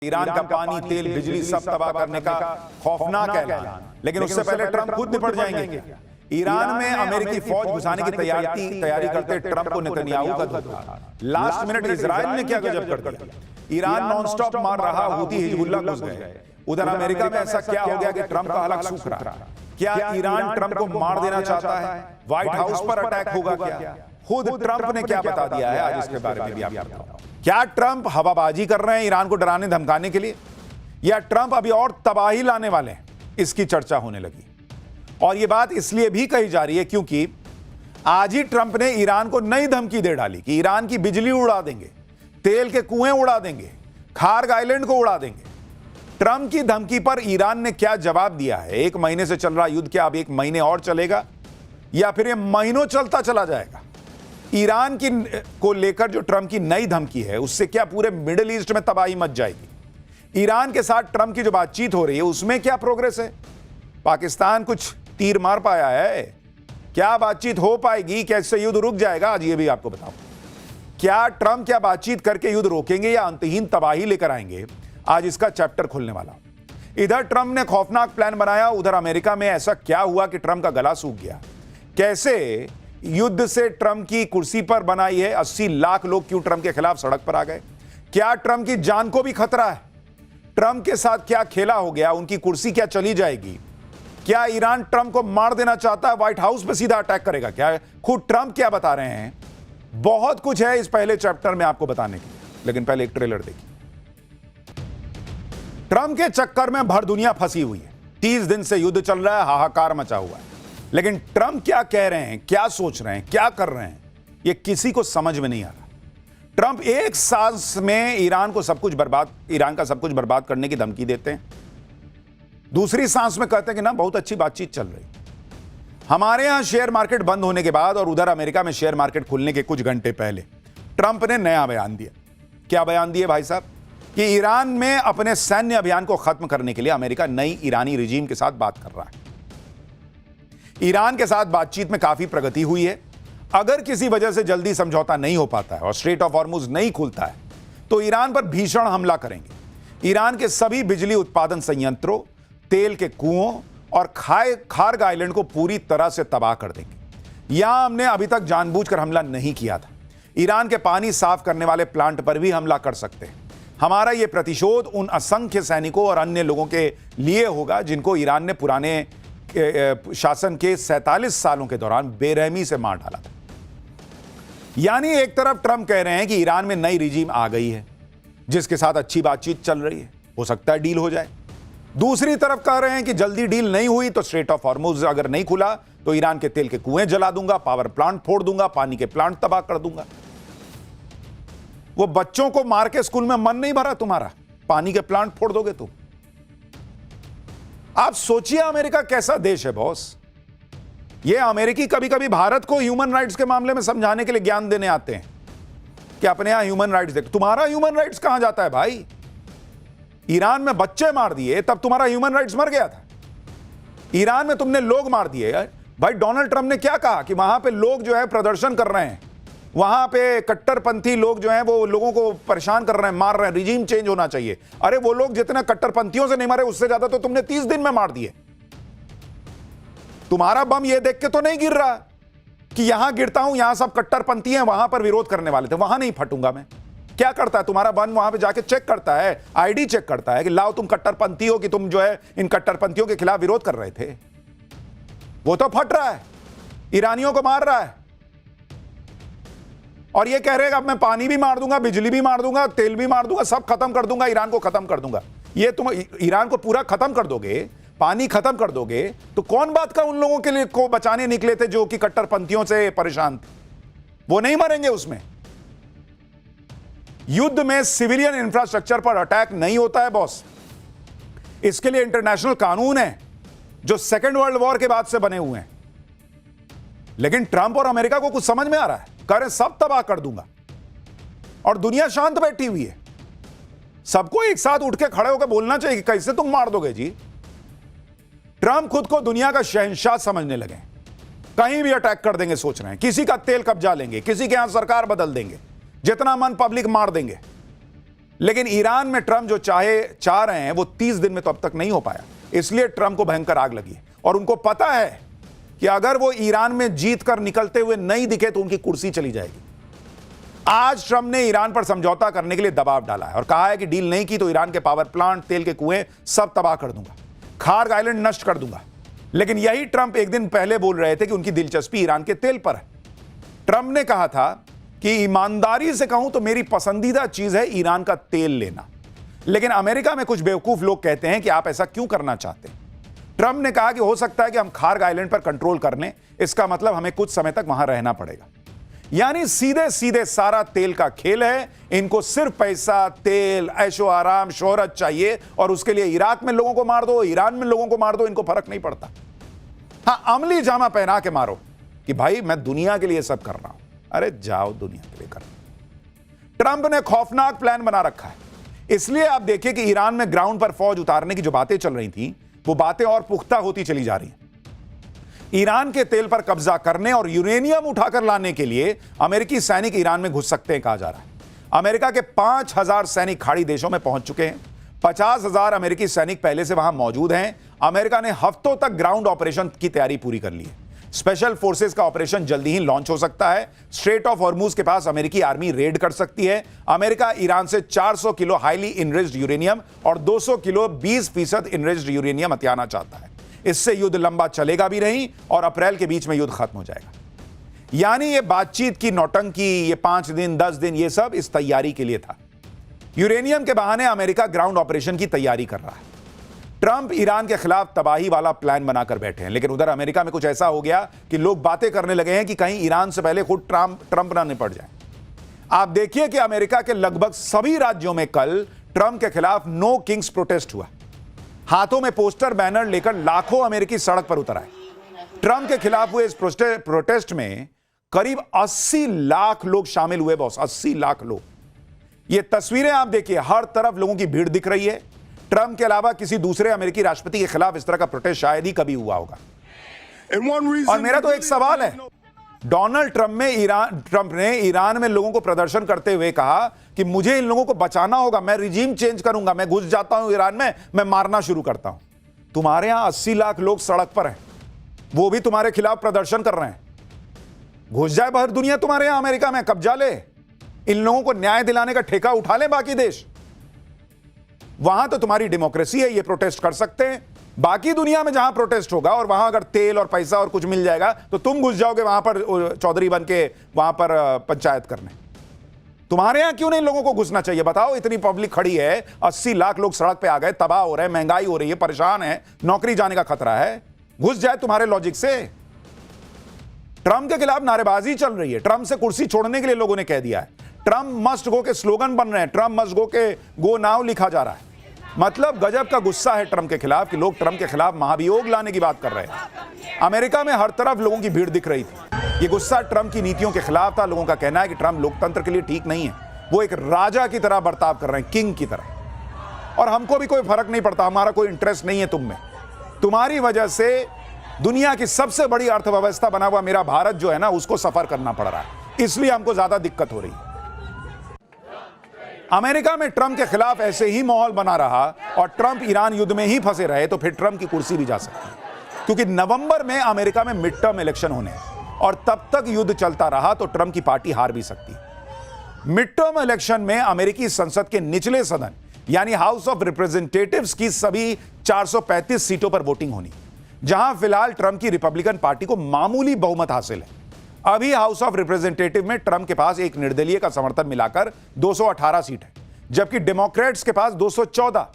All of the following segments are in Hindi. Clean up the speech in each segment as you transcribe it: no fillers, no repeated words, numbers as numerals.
ईरान का पानी, तेल, बिजली सब तबाह करने का खौफनाक ऐलान। लेकिन उससे पहले ट्रंप खुद निपट जाएंगे। ईरान में अमेरिकी फौज घुसाने की तैयारी करते ट्रंप को नेतन्याहू का धोखा। लास्ट मिनट इजराइल ने क्या गजब कर दिया। ईरान नॉनस्टॉप मार रहा, हूती हिजबुल्लाह घुस गए। उधर अमेरिका में ऐसा क्या हो गया कि ट्रंप का हलक सूख रहा। क्या ईरान ट्रंप को मार देना चाहता है? व्हाइट हाउस पर अटैक होगा क्या? खुद ट्रंप ने क्या बता दिया है, आज इसके बारे में भी आपको बताऊंगा। क्या ट्रंप हवाबाजी कर रहे हैं ईरान को डराने धमकाने के लिए, या ट्रंप अभी और तबाही लाने वाले हैं, इसकी चर्चा होने लगी। और यह बात इसलिए भी कही जा रही है क्योंकि आज ही ट्रंप ने ईरान को नई धमकी दे डाली कि ईरान की बिजली उड़ा देंगे, तेल के कुएं उड़ा देंगे, खार्ग आइलैंड को उड़ा देंगे। ट्रंप की धमकी पर ईरान ने क्या जवाब दिया है? 1 महीने से चल रहा युद्ध क्या अब 1 महीने और चलेगा, या फिर यह महीनों चलता चला जाएगा? ईरान की को लेकर जो ट्रंप की नई धमकी है, उससे क्या पूरे मिडिल ईस्ट में तबाही मच जाएगी? ईरान के साथ ट्रंप की जो बातचीत हो रही है उसमें क्या प्रोग्रेस है? पाकिस्तान कुछ तीर मार पाया है? क्या बातचीत हो पाएगी? कैसे युद्ध रुक जाएगा? आज ये भी आपको बताऊं। क्या ट्रंप क्या बातचीत करके युद्ध रोकेंगे या अंतहीन तबाही लेकर आएंगे? आज इसका चैप्टर खुलने वाला। इधर ट्रंप ने खौफनाक प्लान बनाया, उधर अमेरिका में ऐसा क्या हुआ कि ट्रंप का गला सूख गया? कैसे युद्ध से ट्रंप की कुर्सी पर बनाई है 80 लाख लोग क्यों ट्रंप के खिलाफ सड़क पर आ गए? क्या ट्रंप की जान को भी खतरा है? ट्रंप के साथ क्या खेला हो गया? उनकी कुर्सी क्या चली जाएगी? क्या ईरान ट्रंप को मार देना चाहता है? व्हाइट हाउस पे सीधा अटैक करेगा क्या? खुद ट्रंप क्या बता रहे हैं? बहुत कुछ है इस पहले चैप्टर में आपको बताने के लिए, लेकिन पहले एक ट्रेलर देखिए। ट्रंप के चक्कर में भर दुनिया फंसी हुई है। 30 दिन से युद्ध चल रहा है, हाहाकार मचा हुआ है। लेकिन ट्रंप क्या कह रहे हैं, क्या सोच रहे हैं, क्या कर रहे हैं, यह किसी को समझ में नहीं आ रहा। ट्रंप एक सांस में ईरान का सब कुछ बर्बाद करने की धमकी देते हैं, दूसरी सांस में कहते हैं कि ना बहुत अच्छी बातचीत चल रही। हमारे यहां शेयर मार्केट बंद होने के बाद और उधर अमेरिका में शेयर मार्केट खुलने के कुछ घंटे पहले ट्रंप ने नया बयान दिया। क्या बयान दिया भाई साहब? कि ईरान में अपने सैन्य अभियान को खत्म करने के लिए अमेरिका नई ईरानी रिजीम के साथ बात कर रहा है। ईरान के साथ बातचीत में काफी प्रगति हुई है। अगर किसी वजह से जल्दी समझौता नहीं हो पाता है और स्ट्रेट ऑफ हॉर्मुज नहीं खुलता है तो ईरान पर भीषण हमला करेंगे। ईरान के सभी बिजली उत्पादन संयंत्रों, तेल के कुओं और खार्ग आइलैंड को पूरी तरह से तबाह कर देंगे। यहां हमने अभी तक जानबूझकर हमला नहीं किया था। ईरान के पानी साफ करने वाले प्लांट पर भी हमला कर सकते हैं। हमारा यह प्रतिशोध उन असंख्य सैनिकों और अन्य लोगों के लिए होगा जिनको ईरान ने पुराने शासन के 47 सालों के दौरान बेरहमी से मार डाला था। यानी एक तरफ ट्रंप कह रहे हैं कि ईरान में नई रिजीम आ गई है जिसके साथ अच्छी बातचीत चल रही है, हो सकता है डील हो जाए। दूसरी तरफ कह रहे हैं कि जल्दी डील नहीं हुई तो स्ट्रेट ऑफ हॉर्मुज अगर नहीं खुला तो ईरान के तेल के कुएं जला दूंगा, पावर प्लांट फोड़ दूंगा, पानी के प्लांट तबाह कर दूंगा। वो बच्चों को मार के स्कूल में मन नहीं भरा तुम्हारा? पानी के प्लांट फोड़ दोगे तुम? आप सोचिए अमेरिका कैसा देश है बॉस। ये अमेरिकी कभी कभी भारत को ह्यूमन राइट्स के मामले में समझाने के लिए ज्ञान देने आते हैं कि अपने यहां ह्यूमन राइट्स देख। तुम्हारा ह्यूमन राइट्स कहां जाता है भाई? ईरान में बच्चे मार दिए तब तुम्हारा ह्यूमन राइट्स मर गया था। ईरान में तुमने लोग मार दिए भाई। डोनाल्ड ट्रंप ने क्या कहा कि वहां पे लोग जो है प्रदर्शन कर रहे हैं, वहां पे कट्टरपंथी लोग जो हैं वो लोगों को परेशान कर रहे हैं, मार रहे हैं, रिजीम चेंज होना चाहिए। अरे वो लोग जितने कट्टरपंथियों से नहीं मारे उससे ज्यादा तो तुमने 30 दिन में मार दिए। तुम्हारा बम ये देख के तो नहीं गिर रहा कि यहां गिरता हूं, यहां सब कट्टरपंथी हैं, वहां पर विरोध करने वाले थे, वहां नहीं फटूंगा मैं। क्या करता है तुम्हारा बम? वहां पे जाके चेक करता है, आईडी चेक करता है कि लाओ तुम कट्टरपंथी हो कि तुम जो है इन कट्टरपंथियों के खिलाफ विरोध कर रहे थे। वो तो फट रहा है, ईरानियों को मार रहा है और ये कह रहेगा अब मैं पानी भी मार दूंगा, बिजली भी मार दूंगा, तेल भी मार दूंगा, सब खत्म कर दूंगा, ईरान को खत्म कर दूंगा। ये तुम ईरान को पूरा खत्म कर दोगे, पानी खत्म कर दोगे तो कौन बात का उन लोगों के लिए को बचाने निकले थे जो कि कट्टरपंथियों से परेशान थे? वो नहीं मरेंगे उसमें। युद्ध में सिविलियन इंफ्रास्ट्रक्चर पर अटैक नहीं होता है बॉस। इसके लिए इंटरनेशनल कानून है जो सेकेंड वर्ल्ड वॉर के बाद से बने हुए हैं। लेकिन ट्रंप और अमेरिका को कुछ समझ में आ रहा है, कह रहे सब तबाह कर दूंगा और दुनिया शांत बैठी हुई है। सबको एक साथ उठ के खड़े होकर बोलना चाहिए कि कैसे तुम मार दोगे जी। ट्रंप खुद को दुनिया का शहंशाह समझने लगे, कहीं भी अटैक कर देंगे सोच रहे हैं। किसी का तेल कब्जा लेंगे, किसी के यहां सरकार बदल देंगे, जितना मन पब्लिक मार देंगे। लेकिन ईरान में ट्रंप जो चाह रहे हैं वो 30 दिन में तो अब तक नहीं हो पाया। इसलिए ट्रंप को भयंकर आग लगी है और उनको पता है कि अगर वो ईरान में जीत कर निकलते हुए नहीं दिखे तो उनकी कुर्सी चली जाएगी। आज ट्रंप ने ईरान पर समझौता करने के लिए दबाव डाला है और कहा है कि डील नहीं की तो ईरान के पावर प्लांट, तेल के कुएं सब तबाह कर दूंगा, खार्ग आइलैंड नष्ट कर दूंगा। लेकिन यही ट्रंप एक दिन पहले बोल रहे थे कि उनकी दिलचस्पी ईरान के तेल पर है। ट्रंप ने कहा था कि ईमानदारी से कहूं तो मेरी पसंदीदा चीज है ईरान का तेल लेना। लेकिन अमेरिका में कुछ बेवकूफ लोग कहते हैं कि आप ऐसा क्यों करना चाहते हैं। ट्रंप ने कहा कि हो सकता है कि हम खार्ग आइलैंड पर कंट्रोल कर लें, इसका मतलब हमें कुछ समय तक वहां रहना पड़ेगा। यानी सीधे सीधे सारा तेल का खेल है। इनको सिर्फ पैसा, तेल, ऐशो आराम, शोहरत चाहिए और उसके लिए इराक में लोगों को मार दो, ईरान में लोगों को मार दो, इनको फर्क नहीं पड़ता। हां, अमली जामा पहना के मारो कि भाई मैं दुनिया के लिए सब कर रहा हूं। अरे जाओ दुनिया के लिए कर। ट्रंप ने खौफनाक प्लान बना रखा है। इसलिए आप देखिए कि ईरान में ग्राउंड पर फौज उतारने की जो बातें चल रही थी वो बातें और पुख्ता होती चली जा रही हैं। ईरान के तेल पर कब्जा करने और यूरेनियम उठाकर लाने के लिए अमेरिकी सैनिक ईरान में घुस सकते हैं, कहा जा रहा है। अमेरिका के 5000 सैनिक खाड़ी देशों में पहुंच चुके हैं। 50,000 अमेरिकी सैनिक पहले से वहां मौजूद हैं। अमेरिका ने हफ्तों तक ग्राउंड ऑपरेशन की तैयारी पूरी कर ली है। स्पेशल फोर्सेस का ऑपरेशन जल्दी ही लॉन्च हो सकता है। स्ट्रेट ऑफ हॉर्मूज के पास अमेरिकी आर्मी रेड कर सकती है। अमेरिका ईरान से 400 किलो हाईली इनरिच्ड यूरेनियम और 200 किलो 20% इनरिच्ड यूरेनियम हथियाना चाहता है। इससे युद्ध लंबा चलेगा भी नहीं और अप्रैल के बीच में युद्ध खत्म हो जाएगा। यानी ये बातचीत की नौटंकी, ये 5 दिन 10 दिन, ये सब इस तैयारी के लिए था। यूरेनियम के बहाने अमेरिका ग्राउंड ऑपरेशन की तैयारी कर रहा है। ट्रंप ईरान के खिलाफ तबाही वाला प्लान बनाकर बैठे हैं। लेकिन उधर अमेरिका में कुछ ऐसा हो गया कि लोग बातें करने लगे हैं कि कहीं ईरान से पहले खुद ट्रंप ना निपट जाए। आप देखिए कि अमेरिका के लगभग सभी राज्यों में कल ट्रंप के खिलाफ नो किंग्स प्रोटेस्ट हुआ। हाथों में पोस्टर, बैनर लेकर लाखों अमेरिकी सड़क पर उतर आए। ट्रंप के खिलाफ हुए इस प्रोटेस्ट में करीब 80 लाख लोग शामिल हुए। बॉस, 80 लाख लोग। ये तस्वीरें आप देखिए, हर तरफ लोगों की भीड़ दिख रही है। ट्रंप के अलावा किसी दूसरे अमेरिकी राष्ट्रपति के खिलाफ इस तरह का प्रोटेस्ट शायद ही कभी हुआ होगा। और मेरा तो एक सवाल है, डोनाल्ड ट्रंप ने ईरान में लोगों को प्रदर्शन करते हुए कहा कि मुझे इन लोगों को बचाना होगा, मैं रिजीम चेंज करूंगा, मैं घुस जाता हूं ईरान में, मैं मारना शुरू करता हूं। तुम्हारे यहां 80 लाख लोग सड़क पर हैं, वो भी तुम्हारे खिलाफ प्रदर्शन कर रहे हैं। घुस जाए बाहर दुनिया तुम्हारे यहां अमेरिका में, कब्जा ले, इन लोगों को न्याय दिलाने का ठेका उठा ले बाकी देश। वहां तो तुम्हारी डेमोक्रेसी है, ये प्रोटेस्ट कर सकते हैं। बाकी दुनिया में जहां प्रोटेस्ट होगा और वहां अगर तेल और पैसा और कुछ मिल जाएगा तो तुम घुस जाओगे वहां पर चौधरी बन के वहां पर पंचायत करने। तुम्हारे यहां क्यों नहीं लोगों को घुसना चाहिए? बताओ, इतनी पब्लिक खड़ी है, 80 लाख लोग सड़क पे आ गए, तबाह हो रहे हैं, महंगाई हो रही है, परेशान है, नौकरी जाने का खतरा है, घुस जाए तुम्हारे लॉजिक से। ट्रंप के खिलाफ नारेबाजी चल रही है, ट्रंप से कुर्सी छोड़ने के लिए लोगों ने कह दिया है। ट्रंप मस्ट गो के स्लोगन बन रहे हैं, ट्रंप मस्ट गो के गो नाउ लिखा जा रहा है। मतलब गजब का गुस्सा है ट्रंप के खिलाफ कि लोग ट्रंप के खिलाफ महाभियोग लाने की बात कर रहे हैं। अमेरिका में हर तरफ लोगों की भीड़ दिख रही थी। ये गुस्सा ट्रंप की नीतियों के खिलाफ था। लोगों का कहना है कि ट्रंप लोकतंत्र के लिए ठीक नहीं है, वो एक राजा की तरह बर्ताव कर रहे हैं, किंग की तरह। और हमको भी कोई फर्क नहीं पड़ता, हमारा कोई इंटरेस्ट नहीं है तुम में। तुम्हारी वजह से दुनिया की सबसे बड़ी अर्थव्यवस्था बना हुआ मेरा भारत जो है ना, उसको सफर करना पड़ रहा है, इसलिए हमको ज्यादा दिक्कत हो रही है। अमेरिका में ट्रंप के खिलाफ ऐसे ही माहौल बना रहा और ट्रंप ईरान युद्ध में ही फंसे रहे तो फिर ट्रंप की कुर्सी भी जा सकती है, क्योंकि नवंबर में अमेरिका में मिड टर्म इलेक्शन होने हैं और तब तक युद्ध चलता रहा तो ट्रंप की पार्टी हार भी सकती है। मिड टर्म इलेक्शन में अमेरिकी संसद के निचले सदन यानी हाउस ऑफ रिप्रेजेंटेटिव्स की सभी 435 सीटों पर वोटिंग होनी, जहां फिलहाल ट्रंप की रिपब्लिकन पार्टी को मामूली बहुमत हासिल है। अभी हाउस ऑफ रिप्रेजेंटेटिव में ट्रंप के पास एक निर्दलीय का समर्थन मिलाकर 218 सीट है, जबकि डेमोक्रेट्स के पास 214।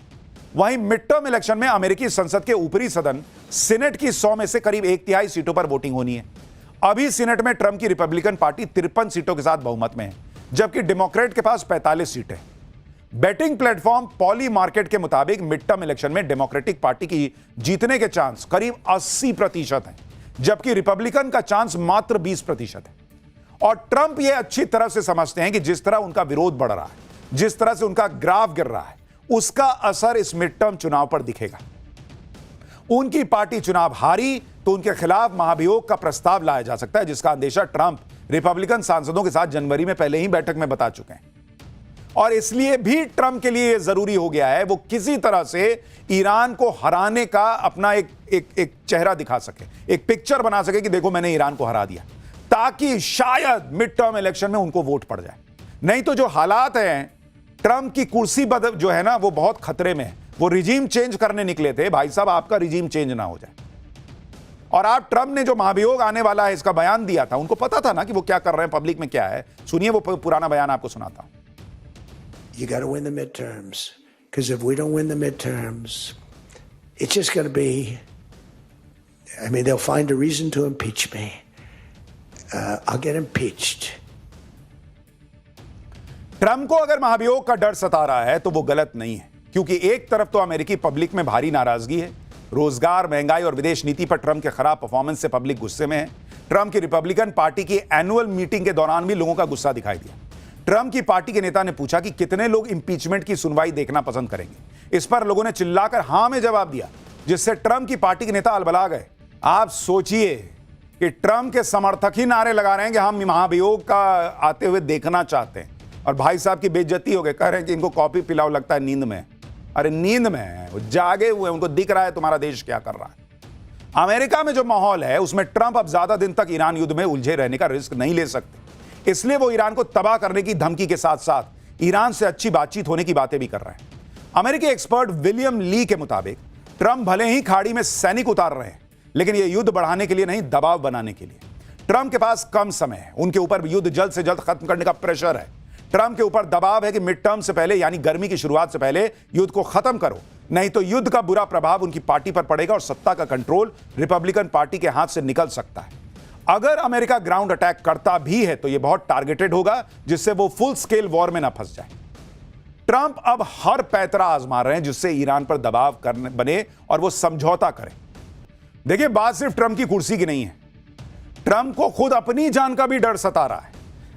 वहीं मिड टर्म इलेक्शन में अमेरिकी संसद के ऊपरी सदन सीनेट की 100 में से करीब 1/3 सीटों पर वोटिंग होनी है। अभी सीनेट में ट्रंप की रिपब्लिकन पार्टी 53 सीटों के साथ बहुमत में है, जबकि डेमोक्रेट के पास 45 सीटें। बैटिंग प्लेटफॉर्म पॉली मार्केट के मुताबिक मिड टर्म इलेक्शन में डेमोक्रेटिक पार्टी की जीतने के चांस करीब 80% हैं, जबकि रिपब्लिकन का चांस मात्र 20% है। और ट्रंप यह अच्छी तरह से समझते हैं कि जिस तरह उनका विरोध बढ़ रहा है, जिस तरह से उनका ग्राफ गिर रहा है, उसका असर इस मिड टर्म चुनाव पर दिखेगा। उनकी पार्टी चुनाव हारी तो उनके खिलाफ महाभियोग का प्रस्ताव लाया जा सकता है, जिसका अंदेशा ट्रंप रिपब्लिकन सांसदों के साथ जनवरी में पहले ही बैठक में बता चुके हैं। और इसलिए भी ट्रंप के लिए जरूरी हो गया है वो किसी तरह से ईरान को हराने का अपना एक चेहरा दिखा सके, एक पिक्चर बना सके कि देखो मैंने ईरान को हरा दिया, ताकि शायद मिड टर्म इलेक्शन में उनको वोट पड़ जाए। नहीं तो जो हालात हैं, ट्रंप की कुर्सी जो है ना वो बहुत खतरे में है। वो रिजीम चेंज करने निकले थे, भाई साहब आपका रिजीम चेंज ना हो जाए। और आप ट्रंप ने जो महाभियोग आने वाला है इसका बयान दिया था, उनको पता था ना कि वो क्या कर रहे हैं, पब्लिक में क्या है। सुनिए वो पुराना बयान आपको सुनाता हूं। You got to win the midterms, because if we don't win the midterms, it's just going to be, I mean, they'll find a reason to impeach me. I'll get impeached. Trump को अगर महाभियोग का डर सता रहा है तो वो गलत नहीं है, क्योंकि एक तरफ तो अमेरिकी पब्लिक में भारी नाराजगी है, रोजगार, महंगाई और विदेश नीति पर ट्रंप के खराब परफॉर्मेंस से पब्लिक गुस्से में है। ट्रंप की रिपब्लिकन पार्टी की एनुअल मीटिंग के दौरान भी लोगों का गुस्सा दिखाई दिया। ट्रंप की पार्टी के नेता ने पूछा कि कितने लोग इंपीचमेंट की सुनवाई देखना पसंद करेंगे। इस पर लोगों ने चिल्लाकर हां में जवाब दिया, जिससे ट्रंप की पार्टी के नेता अलबला गए। आप सोचिए कि ट्रंप के समर्थक ही नारे लगा रहे हैं कि हम महाभियोग का आते हुए देखना चाहते हैं, और भाई साहब की बेइज्जती हो गई, कह रहे हैं कि इनको कॉफी पिलाओ, लगता है नींद में। अरे नींद में है, वो जागे हुए, उनको दिख रहा है तुम्हारा देश क्या कर रहा है। अमेरिका में जो माहौल है उसमें ट्रंप अब ज्यादा दिन तक ईरान युद्ध में उलझे रहने का रिस्क नहीं ले सकते, इसलिए वो ईरान को तबाह करने की धमकी के साथ साथ ईरान से अच्छी बातचीत होने की बातें भी कर रहे हैं। अमेरिकी एक्सपर्ट विलियम ली के मुताबिक ट्रंप भले ही खाड़ी में सैनिक उतार रहे हैं, लेकिन यह युद्ध बढ़ाने के लिए नहीं, दबाव बनाने के लिए। ट्रंप के पास कम समय है, उनके ऊपर युद्ध जल्द से जल्द खत्म करने का प्रेशर है। ट्रंप के ऊपर दबाव है कि मिड टर्म से पहले, यानी गर्मी की शुरुआत से पहले युद्ध को खत्म करो, नहीं तो युद्ध का बुरा प्रभाव उनकी पार्टी पर पड़ेगा और सत्ता का कंट्रोल रिपब्लिकन पार्टी के हाथ से निकल सकता है। अगर अमेरिका ग्राउंड अटैक करता भी है तो यह बहुत टारगेटेड होगा, जिससे वो फुल स्केल वॉर में ना फंस जाए। ट्रंप अब हर पैतरा आजमा रहे हैं जिससे ईरान पर दबाव करने बने और वो समझौता करें। देखिए, बात सिर्फ ट्रंप की कुर्सी की नहीं है, ट्रंप को खुद अपनी जान का भी डर सता रहा है।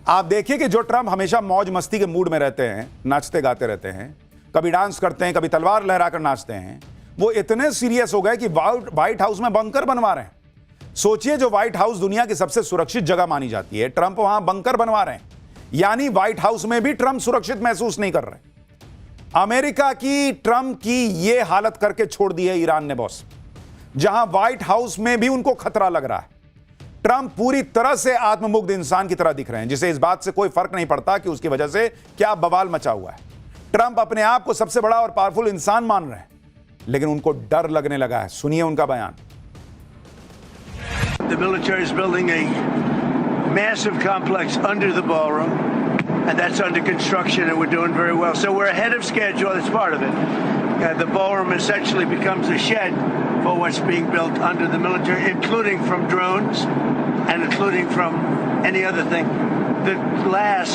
आप देखिए कि जो ट्रंप हमेशा मौज मस्ती के मूड में रहते हैं, नाचते गाते रहते हैं, कभी डांस करते हैं, कभी तलवार लहराकर नाचते हैं, वो इतने सीरियस हो गए कि व्हाइट हाउस में बंकर बनवा रहे हैं। सोचिए, जो व्हाइट हाउस दुनिया की सबसे सुरक्षित जगह मानी जाती है, ट्रंप वहां बंकर बनवा रहे हैं, यानी व्हाइट हाउस में भी ट्रंप सुरक्षित महसूस नहीं कर रहे। अमेरिका की ट्रंप की यह हालत करके छोड़ दी है ईरान ने बॉस, जहां व्हाइट हाउस में भी उनको खतरा लग रहा है। ट्रंप पूरी तरह से आत्ममुग्ध इंसान की तरह दिख रहे हैं, जिसे इस बात से कोई फर्क नहीं पड़ता कि उसकी वजह से क्या बवाल मचा हुआ है। ट्रंप अपने आप को सबसे बड़ा और पावरफुल इंसान मान रहे हैं, लेकिन उनको डर लगने लगा है। सुनिए उनका बयान। The military is building a massive complex under the ballroom, and that's under construction, and we're doing very well. So we're ahead of schedule. That's part of it. The ballroom essentially becomes a shed for what's being built under the military, including from drones and including from any other thing. The glass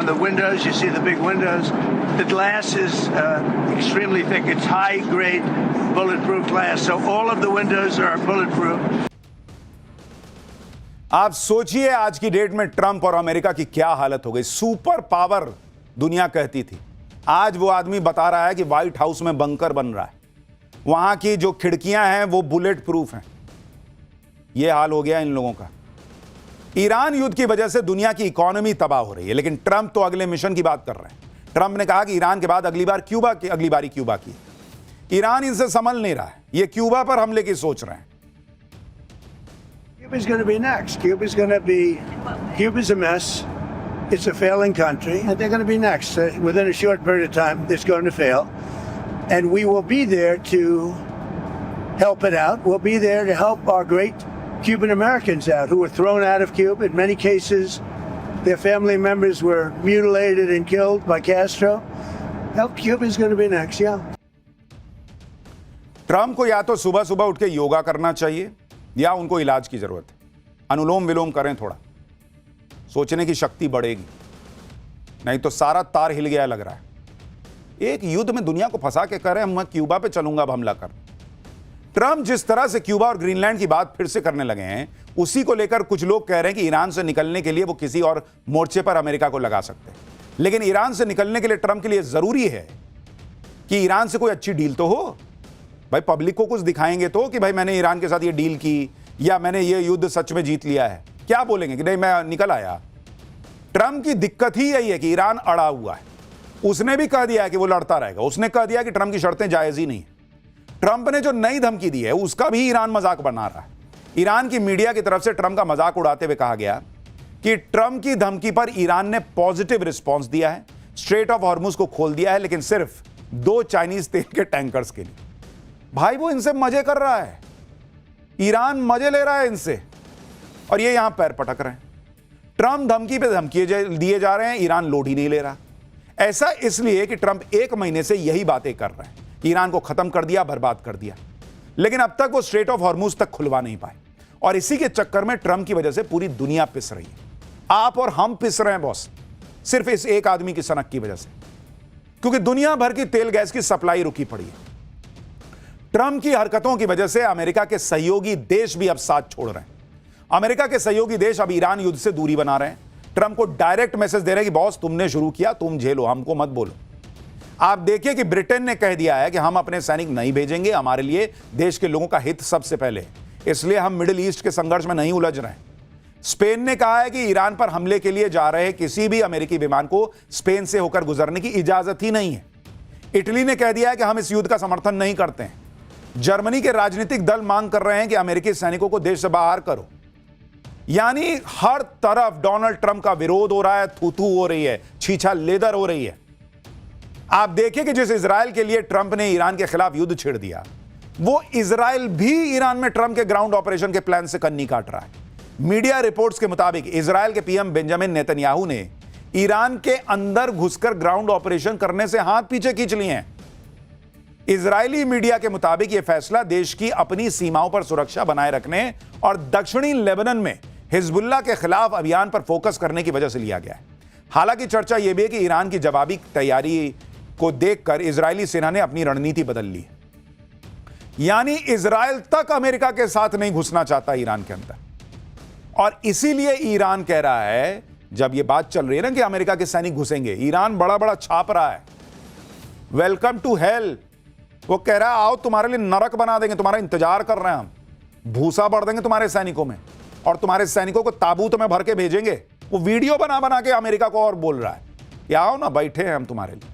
on the windows, you see the big windows, the glass is extremely thick. It's high-grade bulletproof glass, so all of the windows are bulletproof. आप सोचिए आज की डेट में ट्रंप और अमेरिका की क्या हालत हो गई। सुपर पावर दुनिया कहती थी, आज वो आदमी बता रहा है कि व्हाइट हाउस में बंकर बन रहा है, वहां की जो खिड़कियां हैं वो बुलेट प्रूफ हैं। ये हाल हो गया इन लोगों का। ईरान युद्ध की वजह से दुनिया की इकोनॉमी तबाह हो रही है, लेकिन ट्रंप तो अगले मिशन की बात कर रहे हैं। ट्रंप ने कहा कि ईरान के बाद अगली बारी क्यूबा की। ईरान इनसे संभल नहीं रहा है, ये क्यूबा पर हमले की सोच रहे हैं। Cuba's going to be next. Cuba's a mess. It's a failing country, and they're going to be next. Within a short period of time, it's going to fail. And we will be there to help it out. We'll be there to help our great Cuban Americans out who were thrown out of Cuba. In many cases, their family members were mutilated and killed by Castro. Help Cuba's going to be next, yeah. Trump को या तो सुबह सुबह उठ के योगा करना चाहिए या उनको इलाज की जरूरत है। अनुलोम विलोम करें, थोड़ा सोचने की शक्ति बढ़ेगी, नहीं तो सारा तार हिल गया लग रहा है। एक युद्ध में दुनिया को फंसा के कह रहे हैं मैं क्यूबा पे चलूंगा अब हमला कर। ट्रंप जिस तरह से क्यूबा और ग्रीनलैंड की बात फिर से करने लगे हैं, उसी को लेकर कुछ लोग कह रहे हैं कि ईरान से निकलने के लिए वो किसी और मोर्चे पर अमेरिका को लगा सकते हैं। लेकिन ईरान से निकलने के लिए ट्रंप के लिए जरूरी है कि ईरान से कोई अच्छी डील तो हो। भाई पब्लिक को कुछ दिखाएंगे तो कि भाई मैंने ईरान के साथ ये डील की या मैंने ये युद्ध सच में जीत लिया है। क्या बोलेंगे कि नहीं मैं निकल आया। ट्रंप की दिक्कत ही यही है कि ईरान अड़ा हुआ है। उसने भी कह दिया है कि वो लड़ता रहेगा, उसने कह दिया कि ट्रंप की शर्तें जायज ही नहीं है। ट्रंप ने जो नई धमकी दी है उसका भी ईरान मजाक बना रहा है। ईरान की मीडिया की तरफ से ट्रंप का मजाक उड़ाते हुए कहा गया कि ट्रंप की धमकी पर ईरान ने पॉजिटिव रिस्पॉन्स दिया है, स्ट्रेट ऑफ हॉर्मुज को खोल दिया है, लेकिन सिर्फ 2 चाइनीज तेल के टैंकर्स के लिए। भाई वो इनसे मजे कर रहा है, ईरान मजे ले रहा है इनसे, और ये यहां पैर पटक रहे हैं। ट्रंप धमकी पे धमकी दिए जा रहे हैं, ईरान लोड ही नहीं ले रहा। ऐसा इसलिए कि ट्रंप 1 महीने से यही बातें कर रहे हैं, ईरान को खत्म कर दिया, बर्बाद कर दिया, लेकिन अब तक वो स्ट्रेट ऑफ हॉर्मुज तक खुलवा नहीं पाए। और इसी के चक्कर में ट्रंप की वजह से पूरी दुनिया पिस रही है। आप और हम पिस रहे हैं बॉस, सिर्फ इस एक आदमी की सनक की वजह से, क्योंकि दुनिया भर की तेल गैस की सप्लाई रुकी पड़ी है। ट्रंप की हरकतों की वजह से अमेरिका के सहयोगी देश भी अब साथ छोड़ रहे हैं। अमेरिका के सहयोगी देश अब ईरान युद्ध से दूरी बना रहे हैं, ट्रंप को डायरेक्ट मैसेज दे रहे हैं कि बॉस तुमने शुरू किया, तुम झेलो, हमको मत बोलो। आप देखिए कि ब्रिटेन ने कह दिया है कि हम अपने सैनिक नहीं भेजेंगे, हमारे लिए देश के लोगों का हित सबसे पहले, इसलिए हम मिडिल ईस्ट के संघर्ष में नहीं उलझ रहे हैं। स्पेन ने कहा है कि ईरान पर हमले के लिए जा रहे किसी भी अमेरिकी विमान को स्पेन से होकर गुजरने की इजाजत ही नहीं है। इटली ने कह दिया है कि हम इस युद्ध का समर्थन नहीं करते हैं। जर्मनी के राजनीतिक दल मांग कर रहे हैं कि अमेरिकी सैनिकों को देश से बाहर करो। यानी हर तरफ डोनाल्ड ट्रंप का विरोध हो रहा है, थू-थू हो रही है, छीछा लेदर हो रही है। आप देखिए कि जिस इजराइल के लिए ट्रंप ने ईरान के खिलाफ युद्ध छेड़ दिया, वो इजराइल भी ईरान में ट्रंप के ग्राउंड ऑपरेशन के प्लान से कन्नी काट रहा है। मीडिया रिपोर्ट्स के मुताबिक इजराइल के पीएम बेंजामिन नेतन्याहू ने ईरान के अंदर घुसकर ग्राउंड ऑपरेशन करने से हाथ पीछे खींच लिए हैं। इजरायली मीडिया के मुताबिक यह फैसला देश की अपनी सीमाओं पर सुरक्षा बनाए रखने और दक्षिणी लेबनान में हिजबुल्लाह के खिलाफ अभियान पर फोकस करने की वजह से लिया गया है। हालांकि चर्चा यह भी है कि ईरान की जवाबी तैयारी को देखकर इजरायली सेना ने अपनी रणनीति बदल ली, यानी इजराइल तक अमेरिका के साथ नहीं घुसना चाहता ईरान के अंदर। और इसीलिए ईरान कह रहा है, जब यह बात चल रही है ना कि अमेरिका के सैनिक घुसेंगे, ईरान बड़ा बड़ा छाप रहा है, वेलकम टू हेल। वो कह रहा है आओ तुम्हारे लिए नरक बना देंगे, तुम्हारा इंतजार कर रहे हैं हम, भूसा बढ़ देंगे तुम्हारे सैनिकों में और तुम्हारे सैनिकों को ताबूत में भर के भेजेंगे। वो वीडियो बना बना के अमेरिका को और बोल रहा है कि आओ ना, बैठे हैं हम तुम्हारे लिए।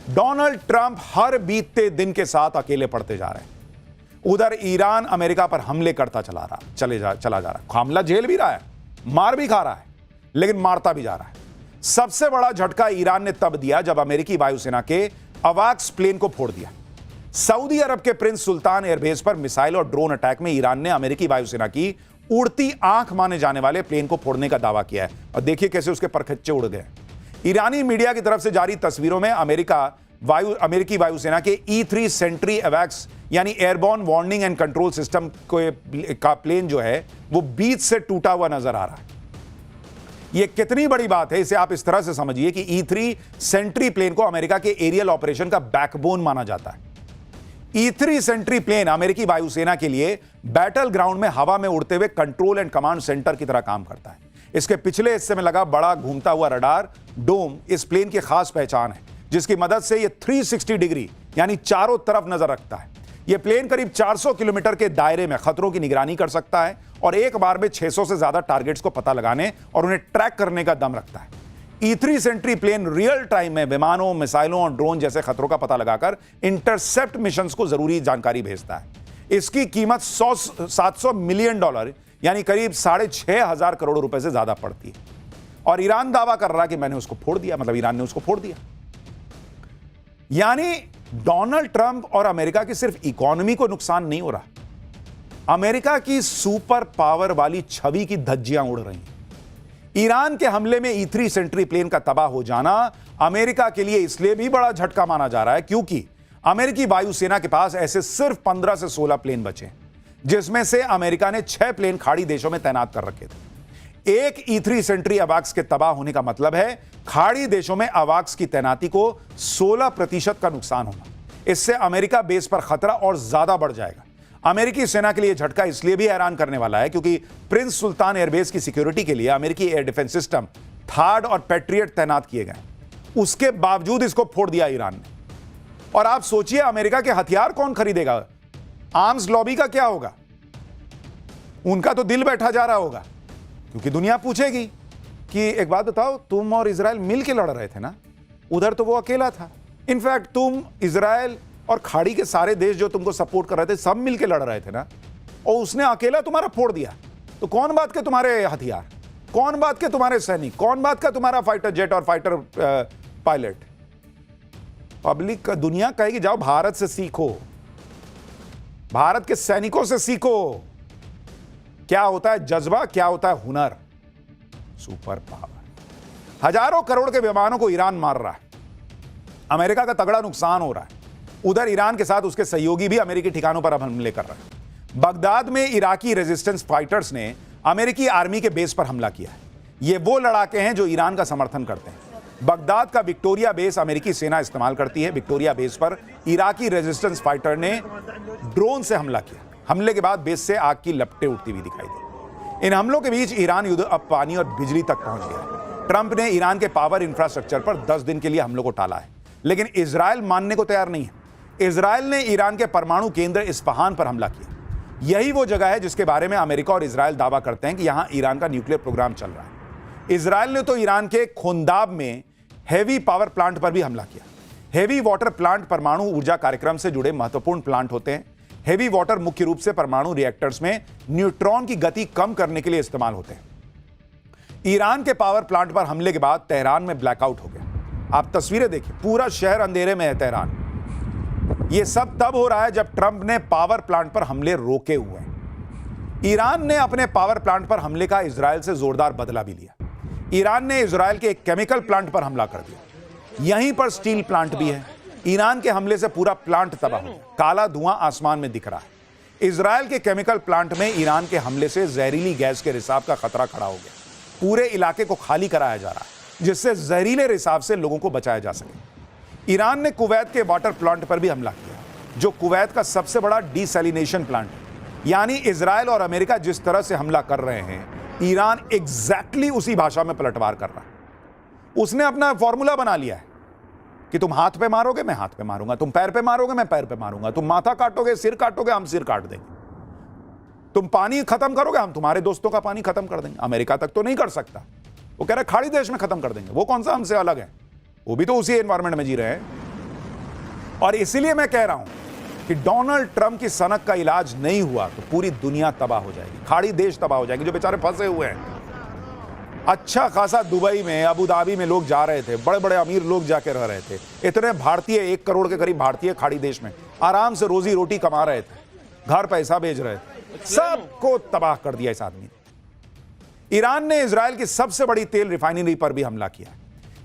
डोनाल्ड ट्रंप हर बीतते दिन के साथ अकेले पड़ते जा रहे हैं। उधर ईरान अमेरिका पर हमले करता चला जा रहा है, हमला झेल भी रहा है, मार भी खा रहा है, लेकिन मारता भी जा रहा है। सबसे बड़ा झटका ईरान ने तब दिया जब अमेरिकी वायुसेना के अवाक्स प्लेन को फोड़ दिया। सऊदी अरब के प्रिंस सुल्तान एयरबेस पर मिसाइल और ड्रोन अटैक में ईरान ने अमेरिकी वायुसेना की उड़ती आंख माने जाने वाले प्लेन को फोड़ने का दावा किया है, और देखिए कैसे उसके परखच्चे उड़ गए। ईरानी मीडिया की तरफ से जारी तस्वीरों में अमेरिकी वायुसेना के E-3 सेंट्री अवैक्स यानी airborne warning and control system का प्लेन जो है वो बीच से टूटा हुआ नजर आ रहा है। यह कितनी बड़ी बात है इसे आप इस तरह से समझिए कि E-3 सेंट्री प्लेन को अमेरिका के एरियल ऑपरेशन का बैकबोन माना जाता है। E-3 सेंट्री प्लेन अमेरिकी वायुसेना के लिए बैटल ग्राउंड में हवा में उड़ते हुए कंट्रोल एंड कमांड सेंटर की तरह काम करता है। इसके पिछले हिस्से में लगा बड़ा घूमता हुआ रडार डोम इस प्लेन की खास पहचान है, जिसकी मदद से यह 360 डिग्री यानी चारों तरफ नजर रखता है। यह प्लेन करीब 400 किलोमीटर के दायरे में खतरों की निगरानी कर सकता है और एक बार में 600 से ज्यादा टारगेट्स को पता लगाने और उन्हें ट्रैक करने का दम रखता है। E-3 Sentry plane real time में विमानों, मिसाइलों और ड्रोन जैसे खतरों का पता लगाकर इंटरसेप्ट मिशंस को जरूरी जानकारी भेजता है। इसकी कीमत $700 मिलियन यानी करीब 6,500 करोड़ रुपए से ज्यादा पड़ती है। और ईरान दावा कर रहा है कि मैंने उसको फोड़ दिया, मतलब ईरान ने उसको फोड़ दिया। यानी डोनाल्ड ट्रंप और अमेरिका की सिर्फ इकोनॉमी को नुकसान नहीं हो रहा, अमेरिका की सुपर पावर वाली छवि की धज्जियां उड़ रही हैं। ईरान के हमले में E-3 सेंट्री प्लेन का तबाह हो जाना अमेरिका के लिए इसलिए भी बड़ा झटका माना जा रहा है क्योंकि अमेरिकी वायुसेना के पास ऐसे सिर्फ 15 से 16 प्लेन बचे, जिसमें से अमेरिका ने 6 प्लेन खाड़ी देशों में तैनात कर रखे थे। एक E-3 सेंट्री अवाक्स के तबाह होने का मतलब है खाड़ी देशों में अवाक्स की तैनाती को 16% का नुकसान होना। इससे अमेरिका बेस पर खतरा और ज्यादा बढ़ जाएगा। अमेरिकी सेना के लिए झटका इसलिए भी हैरान करने वाला है क्योंकि प्रिंस सुल्तान एयरबेस की सिक्योरिटी के लिए अमेरिकी एयर डिफेंस सिस्टम थार्ड और पैट्रियट तैनात किए गए। उसके बावजूद इसको फोड़ दिया ईरान ने। और आप सोचिए अमेरिका के हथियार कौन खरीदेगा? आर्म्स लॉबी का क्या होगा? उनका तो दिल बैठा जा रहा होगा, क्योंकि दुनिया पूछेगी कि एक बात बताओ, तुम और इजराइल मिल के लड़ रहे थे ना, उधर तो वो अकेला था। इनफैक्ट तुम, इजराइल और खाड़ी के सारे देश जो तुमको सपोर्ट कर रहे थे, सब मिल के लड़ रहे थे ना, और उसने अकेला तुम्हारा फोड़ दिया। तो कौन बात के तुम्हारे हथियार, कौन बात के तुम्हारे सैनिक, कौन बात का तुम्हारा फाइटर जेट और फाइटर पायलट? पब्लिक का दुनिया कहेगी जाओ भारत से सीखो, भारत के सैनिकों से सीखो क्या होता है जज्बा, क्या होता है हुनर, सुपर पावर। हजारों करोड़ के विमानों को ईरान मार रहा है, अमेरिका का तगड़ा नुकसान हो रहा है। उधर ईरान के साथ उसके सहयोगी भी अमेरिकी ठिकानों पर अब हमले कर रहे हैं। बगदाद में इराकी रेजिस्टेंस फाइटर्स ने अमेरिकी आर्मी के बेस पर हमला किया है। ये वो लड़ाके हैं जो ईरान का समर्थन करते हैं। बगदाद का विक्टोरिया बेस अमेरिकी सेना इस्तेमाल करती है। विक्टोरिया बेस पर इराकी रेजिस्टेंस फाइटर ने ड्रोन से हमला किया। हमले के बाद बेस से आग की लपटें उठती हुई दिखाई दी। इन हमलों के बीच ईरान युद्ध अब पानी और बिजली तक पहुंच गया है। ट्रंप ने ईरान के पावर इंफ्रास्ट्रक्चर पर 10 दिन के लिए हमलों को टाला है, लेकिन इजराइल मानने को तैयार नहीं है। इजराइल ने ईरान के परमाणु केंद्र इस्फहान पर हमला किया। यही वो जगह है जिसके बारे में अमेरिका और इजराइल दावा करते हैं कि यहां ईरान का न्यूक्लियर प्रोग्राम चल रहा है। इजराइल ने तो ईरान के खोंदाब में हेवी पावर प्लांट पर भी हमला किया। हेवी वाटर प्लांट परमाणु ऊर्जा कार्यक्रम से जुड़े महत्वपूर्ण प्लांट होते हैं। हेवी वाटर मुख्य रूप से परमाणु रिएक्टर्स में न्यूट्रॉन की गति कम करने के लिए इस्तेमाल होते हैं। ईरान के पावर प्लांट पर हमले के बाद तेहरान में ब्लैकआउट हो गया। आप तस्वीरें देखिए, पूरा शहर अंधेरे में है तेहरान। यह सब तब हो रहा है जब ट्रंप ने पावर प्लांट पर हमले रोके हुए हैं। ईरान ने अपने पावर प्लांट पर हमले का इजराइल से जोरदार बदला भी लिया। ईरान ने इजराइल के एक केमिकल प्लांट पर हमला कर दिया। यहीं पर स्टील प्लांट भी है। ईरान के हमले से पूरा प्लांट तबाह हो गया। काला धुआं आसमान में दिख रहा है। इजराइल के केमिकल प्लांट में ईरान के हमले से जहरीली गैस के रिसाव का खतरा खड़ा हो गया। पूरे इलाके को खाली कराया जा रहा है जिससे जहरीले रिसाव से लोगों को बचाया जा सके। ईरान ने कुवैत के वाटर प्लांट पर भी हमला किया, जो कुवैत का सबसे बड़ा डिसैलिनेशन प्लांट है। यानी इजराइल और अमेरिका जिस तरह से हमला कर रहे हैं, ईरान एग्जैक्टली उसी भाषा में पलटवार कर रहा है। उसने अपना फॉर्मूला बना लिया है कि तुम हाथ पे मारोगे, मैं हाथ पे मारूंगा, तुम पैर पे मारोगे, मैं पैर पे मारूंगा, तुम माथा काटोगे, सिर काटोगे, हम सिर काट देंगे, तुम पानी खत्म करोगे, हम तुम्हारे दोस्तों का पानी खत्म कर देंगे। अमेरिका तक तो नहीं कर सकता, वो कह रहा है खाड़ी देश में खत्म कर देंगे। वो कौन सा हमसे अलग है, वो भी तो उसी एनवायरमेंट में जी रहे हैं। और इसीलिए मैं कह रहा हूं कि डोनाल्ड ट्रंप की सनक का इलाज नहीं हुआ तो पूरी दुनिया तबाह हो जाएगी, खाड़ी देश तबाह हो जाएगी जो बेचारे फंसे हुए हैं। अच्छा खासा दुबई में, अबू धाबी में लोग जा रहे थे, बड़े बड़े अमीर लोग जाके रह रहे थे। इतने भारतीय, 1 करोड़ के करीब भारतीय खाड़ी देश में आराम से रोजी रोटी कमा रहे थे, घर पैसा भेज रहे थे, सबको तबाह कर दिया इस आदमी ने। ईरान ने इजराइल की सबसे बड़ी तेल रिफाइनरी पर भी हमला किया।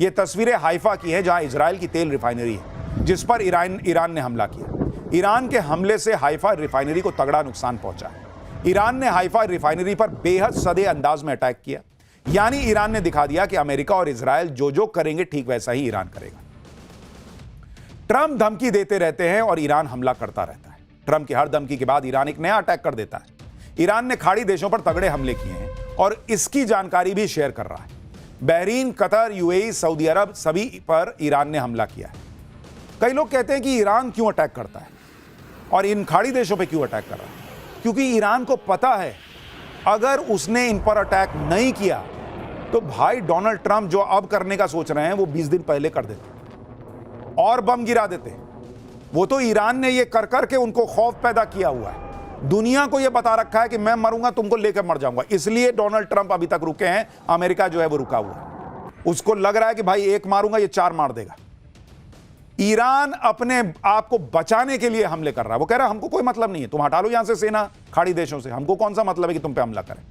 यह तस्वीरें हाइफा की है, जहां इजराइल की तेल रिफाइनरी है, जिस पर ईरान ने हमला किया। ईरान के हमले से हाइफा रिफाइनरी को तगड़ा नुकसान पहुंचा है। ईरान ने हाइफा रिफाइनरी पर बेहद सधे अंदाज में अटैक किया। यानी ईरान ने दिखा दिया कि अमेरिका और इजराइल जो करेंगे ठीक वैसा ही ईरान करेगा। ट्रंप धमकी देते रहते हैं और ईरान हमला करता रहता है। ट्रंप की हर धमकी के बाद ईरान एक नया अटैक कर देता है। ईरान ने खाड़ी देशों पर तगड़े हमले किए हैं और इसकी जानकारी भी शेयर कर रहा है। बहरीन, कतर, यूएई, सऊदी अरब, सभी पर ईरान ने हमला किया है। कई लोग कहते हैं कि ईरान क्यों अटैक करता है और इन खाड़ी देशों पे क्यों अटैक कर रहा है? क्योंकि ईरान को पता है अगर उसने इन पर अटैक नहीं किया तो भाई डोनाल्ड ट्रंप जो अब करने का सोच रहे हैं वो 20 दिन पहले कर देते और बम गिरा देते। वो तो ईरान ने ये कर करके उनको खौफ पैदा किया हुआ है। दुनिया को ये बता रखा है कि मैं मरूंगा, तुमको लेकर मर जाऊंगा। इसलिए डोनाल्ड ट्रंप अभी तक रुके हैं, अमेरिका जो है वो रुका हुआ है। उसको लग रहा है कि भाई 1 मारूंगा, ये 4 मार देगा। ईरान अपने आप को बचाने के लिए हमले कर रहा है। वो कह रहा है हमको कोई मतलब नहीं है, तुम हटा लो यहां से सेना खाड़ी देशों से, हमको कौन सा मतलब है कि तुम पे हमला करें।